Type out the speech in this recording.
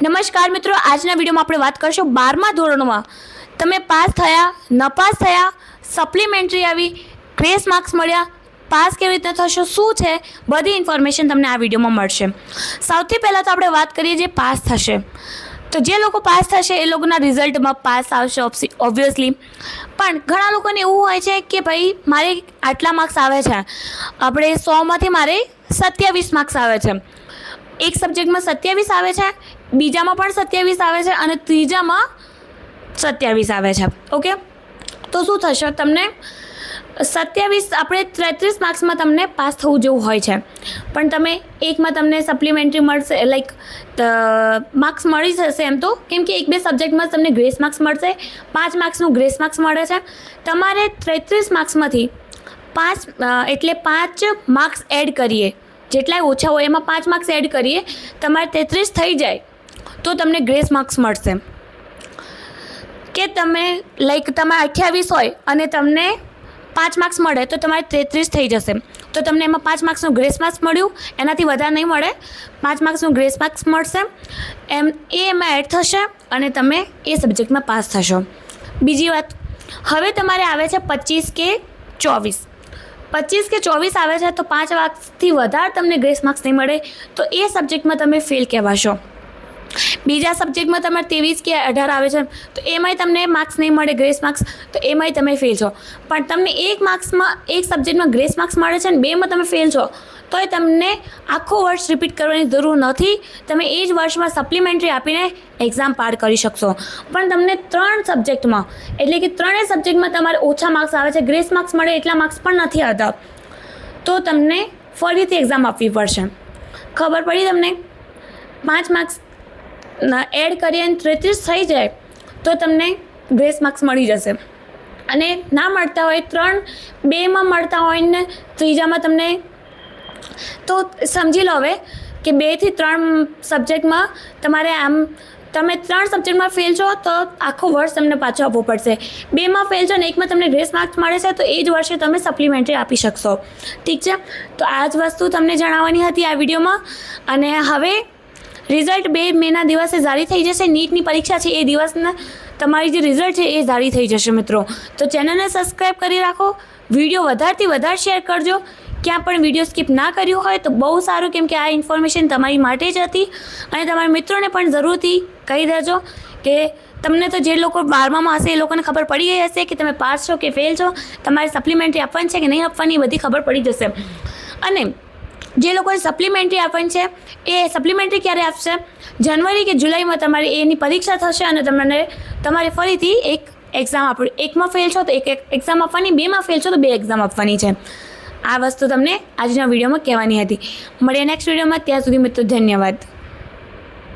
નમસ્કાર મિત્રો, આજના વિડીયોમાં આપણે વાત કરીશું 12મા ધોરણમાં તમે પાસ થયા, નપાસ થયા, સપ્લિમેન્ટરી આવી, ગ્રેસ માર્ક્સ મળ્યા, પાસ કેવી રીતે થશો, શું છે બધી ઇન્ફોર્મેશન તમને આ વિડીયોમાં મળશે। સૌથી પહેલાં તો આપણે વાત કરીએ જે પાસ થશે, તો જે લોકો પાસ થશે એ લોકોના રિઝલ્ટમાં પાસ આવશે ઓબ્વિયસલી। પણ ઘણા લોકોને એવું હોય છે કે ભાઈ મારે આટલા માર્ક્સ આવે છે, આપણે 100માંથી મારે 27 માર્ક્સ આવે છે, એક સબ્જેક્ટમાં 27 આવે છે, બીજામાં પણ 27 આવે છે અને ત્રીજામાં 27 આવે છે। ઓકે, તો શું થશે, તમને 27 આપણે 33 માર્ક્સમાં તમને પાસ થવું જેવું હોય છે, પણ તમે એકમાં તમને સપ્લિમેન્ટરી મળશે, લાઈક માર્ક્સ મળી જશે એમ તો, કેમ કે 1-2 સબ્જેક્ટમાં તમને ગ્રેસ માર્ક્સ મળશે, 5 માર્ક્સનું ગ્રેસ માર્ક્સ મળે છે। તમારે 33 માર્ક્સમાંથી 5 માર્ક્સ એડ કરીએ, જેટલા ઓછા હોય એમાં 5 માર્ક્સ એડ કરીએ, તમારે 33 થઈ જાય તો તમને ગ્રેસ માર્ક્સ મળશે। કે તમે લાઈક તમારે 28 હોય અને તમને 5 માર્ક્સ મળે તો તમારે 33 થઈ જશે, તો તમને એમાં 5 માર્ક્સનું ગ્રેસ માર્ક્સ મળ્યું, એનાથી વધારે નહીં મળે, 5 માર્ક્સનું ગ્રેસ માર્ક્સ મળશે, એમાં એડ થશે અને તમે એ સબ્જેક્ટમાં પાસ થશો। બીજી વાત, હવે તમારે આવે છે 25 કે 24, 25 કે 24 આવે છે તો 5 માર્ક્સથી વધારે તમને ગ્રેસ માર્ક્સ નહીં મળે તો એ સબ્જેક્ટમાં તમે ફેલ કહેવાશો। બીજા સબ્જેક્ટમાં તમારે 23 કે 18 આવે છે તો એમાંય તમને માર્ક્સ નહીં મળે ગ્રેસ માર્ક્સ, તો એમાંય તમે ફેલ છો। પણ તમને એક સબ્જેક્ટમાં ગ્રેસ માર્ક્સ મળે છે અને 2માં તમે ફેલ છો તોય તમને આખો વર્ષ રિપીટ કરવાની જરૂર નથી, તમે એ જ વર્ષમાં સપ્લિમેન્ટરી આપીને એક્ઝામ પાર કરી શકશો। પણ તમને 3 સબ્જેક્ટમાં એટલે કે 3 સબ્જેક્ટમાં તમારે ઓછા માર્ક્સ આવે છે, ગ્રેસ માર્ક્સ મળે એટલા માર્ક્સ પણ નથી આવતા, તો તમને ફરીથી એક્ઝામ આપવી પડશે। ખબર પડી તમને? 5 માર્ક્સ એડ કરીએ અને 33 થઈ જાય તો તમને ગ્રેસ માર્ક્સ મળી જશે, અને ના મળતા હોય 2માં મળતા હોય ને ત્રીજામાં તમને, તો સમજી લો હવે કે 2 થી 3 સબ્જેક્ટમાં તમારે આમ તમે 3 સબ્જેક્ટમાં ફેલ છો તો આખો વર્ષ તમને પાછો આપવો પડશે, 2માં ફેલ છો ને 1માં તમને ગ્રેસ માર્ક્સ મળે છે તો એ જ વર્ષે તમે સપ્લિમેન્ટરી આપી શકશો। ઠીક છે, તો આ જ વસ્તુ તમને જણાવવાની હતી આ વિડીયોમાં। અને હવે રિઝલ્ટ 2 મેના દિવસે જારી થઈ જશે, નીટની પરીક્ષા છે એ દિવસના તમારી જે રિઝલ્ટ છે એ જારી થઈ જશે મિત્રો। તો ચેનલને સબસ્ક્રાઈબ કરી રાખો, વિડીયો વધારેથી વધારે શેર કરજો, ક્યાં પણ વિડીયો સ્કીપ ના કર્યું હોય તો બહુ સારું, કેમ કે આ ઇન્ફોર્મેશન તમારી માટે જ હતી, અને તમારા મિત્રોને પણ જરૂરથી કહી દેજો કે તમને તો જે લોકો 12માં હશે એ લોકોને ખબર પડી ગઈ હશે કે તમે પાસ છો કે ફેલ છો, તમારે સપ્લિમેન્ટરી આપવાની છે કે નહીં આપવાની બધી ખબર પડી જશે। અને જે લોકોને સપ્લિમેન્ટરી આપવાની છે એ સપ્લિમેન્ટરી ક્યારે આપશે? જનવરી કે જુલાઈમાં તમારી એની પરીક્ષા થશે અને તમારે ફરીથી એક એક્ઝામ આપણી, 1માં ફેલ છો તો એક એક્ઝામ આપવાની, 2માં ફેલ છો તો 2 એક્ઝામ આપવાની છે। આ વસ્તુ તમને આજના વિડીયોમાં કહેવાની હતી। મળીએ નેક્સ્ટ વિડીયોમાં, ત્યાં સુધી મિત્રો ધન્યવાદ।